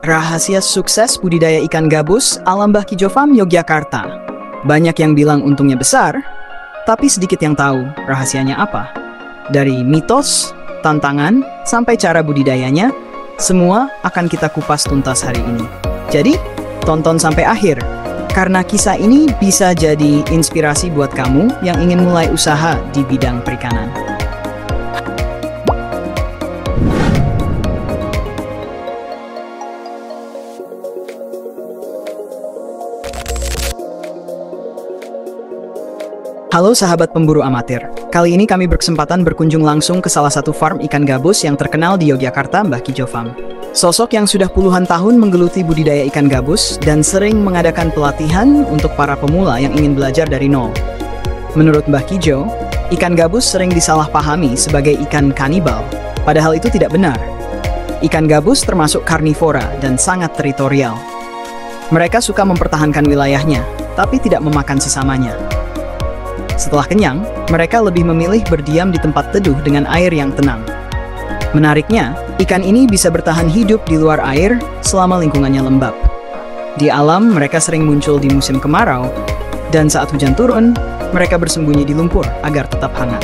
Rahasia sukses budidaya ikan gabus ala Mbah Kijo Farm Yogyakarta. Banyak yang bilang untungnya besar, tapi sedikit yang tahu rahasianya apa. Dari mitos, tantangan, sampai cara budidayanya, semua akan kita kupas tuntas hari ini. Jadi, tonton sampai akhir, karena kisah ini bisa jadi inspirasi buat kamu yang ingin mulai usaha di bidang perikanan. Halo sahabat pemburu amatir, kali ini kami berkesempatan berkunjung langsung ke salah satu farm ikan gabus yang terkenal di Yogyakarta, Mbah Kijo Farm. Sosok yang sudah puluhan tahun menggeluti budidaya ikan gabus dan sering mengadakan pelatihan untuk para pemula yang ingin belajar dari nol. Menurut Mbah Kijo, ikan gabus sering disalahpahami sebagai ikan kanibal, padahal itu tidak benar. Ikan gabus termasuk karnivora dan sangat teritorial. Mereka suka mempertahankan wilayahnya, tapi tidak memakan sesamanya. Setelah kenyang, mereka lebih memilih berdiam di tempat teduh dengan air yang tenang. Menariknya, ikan ini bisa bertahan hidup di luar air selama lingkungannya lembab. Di alam, mereka sering muncul di musim kemarau, dan saat hujan turun, mereka bersembunyi di lumpur agar tetap hangat.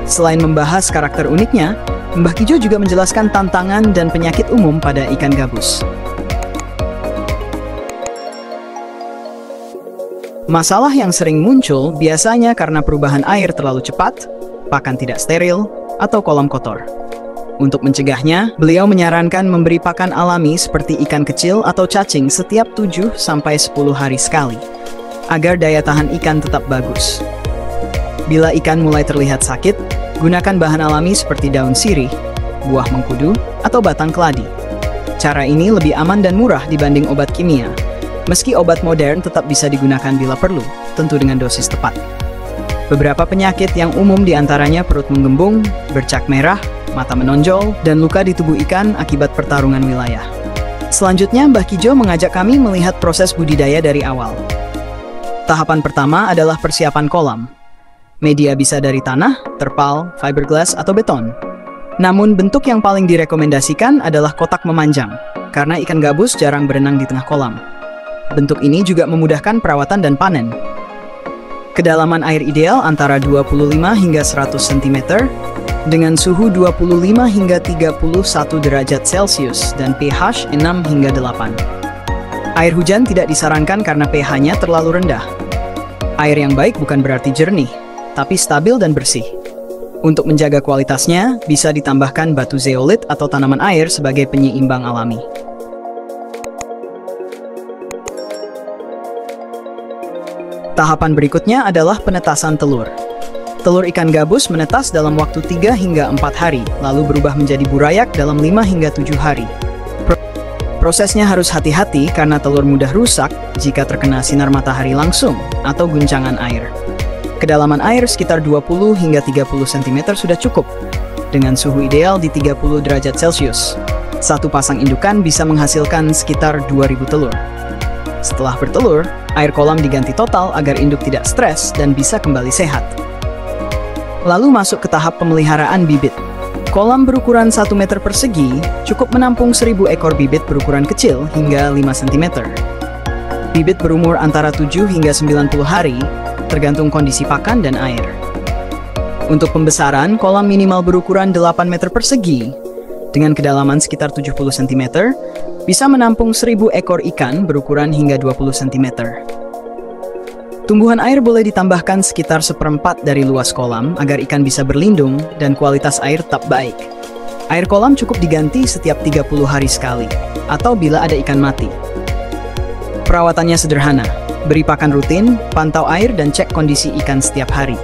Selain membahas karakter uniknya, Mbah Kijo juga menjelaskan tantangan dan penyakit umum pada ikan gabus. Masalah yang sering muncul biasanya karena perubahan air terlalu cepat, pakan tidak steril, atau kolam kotor. Untuk mencegahnya, beliau menyarankan memberi pakan alami seperti ikan kecil atau cacing setiap 7-10 hari sekali, agar daya tahan ikan tetap bagus. Bila ikan mulai terlihat sakit, gunakan bahan alami seperti daun sirih, buah mengkudu, atau batang keladi. Cara ini lebih aman dan murah dibanding obat kimia. Meski obat modern tetap bisa digunakan bila perlu, tentu dengan dosis tepat. Beberapa penyakit yang umum diantaranya perut menggembung, bercak merah, mata menonjol, dan luka di tubuh ikan akibat pertarungan wilayah. Selanjutnya, Mbah Kijo mengajak kami melihat proses budidaya dari awal. Tahapan pertama adalah persiapan kolam. Media bisa dari tanah, terpal, fiberglass, atau beton. Namun bentuk yang paling direkomendasikan adalah kotak memanjang, karena ikan gabus jarang berenang di tengah kolam. Bentuk ini juga memudahkan perawatan dan panen. Kedalaman air ideal antara 25 hingga 100 cm dengan suhu 25 hingga 31 derajat Celcius dan pH 6 hingga 8. Air hujan tidak disarankan karena pH-nya terlalu rendah. Air yang baik bukan berarti jernih, tapi stabil dan bersih. Untuk menjaga kualitasnya, bisa ditambahkan batu zeolit atau tanaman air sebagai penyeimbang alami. Tahapan berikutnya adalah penetasan telur. Telur ikan gabus menetas dalam waktu 3 hingga 4 hari, lalu berubah menjadi burayak dalam 5 hingga 7 hari. Prosesnya harus hati-hati karena telur mudah rusak jika terkena sinar matahari langsung atau guncangan air. Kedalaman air sekitar 20 hingga 30 cm sudah cukup, dengan suhu ideal di 30 derajat Celcius. Satu pasang indukan bisa menghasilkan sekitar 2000 telur. Setelah bertelur, air kolam diganti total agar induk tidak stres dan bisa kembali sehat. Lalu masuk ke tahap pemeliharaan bibit. Kolam berukuran 1 meter persegi cukup menampung 1000 ekor bibit berukuran kecil hingga 5 cm. Bibit berumur antara 7 hingga 90 hari, tergantung kondisi pakan dan air. Untuk pembesaran, kolam minimal berukuran 8 meter persegi, dengan kedalaman sekitar 70 cm, bisa menampung 1000 ekor ikan berukuran hingga 20 cm. Tumbuhan air boleh ditambahkan sekitar 1/4 dari luas kolam agar ikan bisa berlindung dan kualitas air tetap baik. Air kolam cukup diganti setiap 30 hari sekali, atau bila ada ikan mati. Perawatannya sederhana, beri pakan rutin, pantau air dan cek kondisi ikan setiap hari.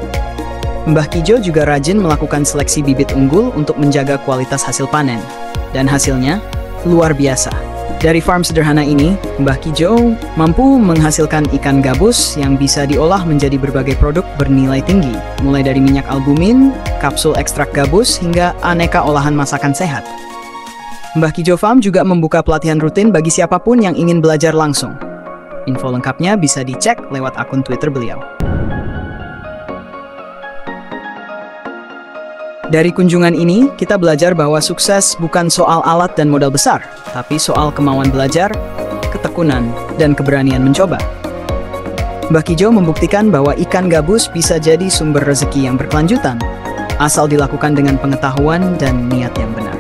Mbah Kijo juga rajin melakukan seleksi bibit unggul untuk menjaga kualitas hasil panen, dan hasilnya luar biasa. Dari farm sederhana ini, Mbah Kijo mampu menghasilkan ikan gabus yang bisa diolah menjadi berbagai produk bernilai tinggi, mulai dari minyak albumin, kapsul ekstrak gabus, hingga aneka olahan masakan sehat. Mbah Kijo Farm juga membuka pelatihan rutin bagi siapapun yang ingin belajar langsung. Info lengkapnya bisa dicek lewat akun Twitter beliau. Dari kunjungan ini, kita belajar bahwa sukses bukan soal alat dan modal besar, tapi soal kemauan belajar, ketekunan, dan keberanian mencoba. Mbah Kijo membuktikan bahwa ikan gabus bisa jadi sumber rezeki yang berkelanjutan, asal dilakukan dengan pengetahuan dan niat yang benar.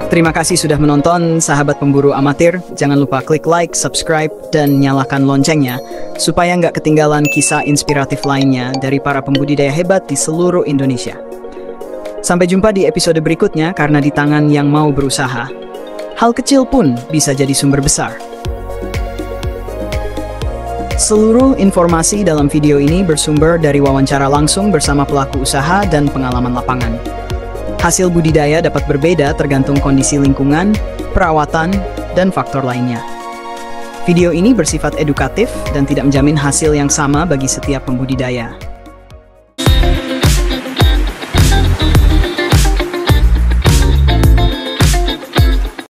Terima kasih sudah menonton, sahabat pemburu amatir. Jangan lupa klik like, subscribe, dan nyalakan loncengnya, supaya nggak ketinggalan kisah inspiratif lainnya dari para pembudidaya hebat di seluruh Indonesia. Sampai jumpa di episode berikutnya, karena di tangan yang mau berusaha, hal kecil pun bisa jadi sumber besar. Seluruh informasi dalam video ini bersumber dari wawancara langsung bersama pelaku usaha dan pengalaman lapangan. Hasil budidaya dapat berbeda tergantung kondisi lingkungan, perawatan, dan faktor lainnya. Video ini bersifat edukatif dan tidak menjamin hasil yang sama bagi setiap pembudidaya.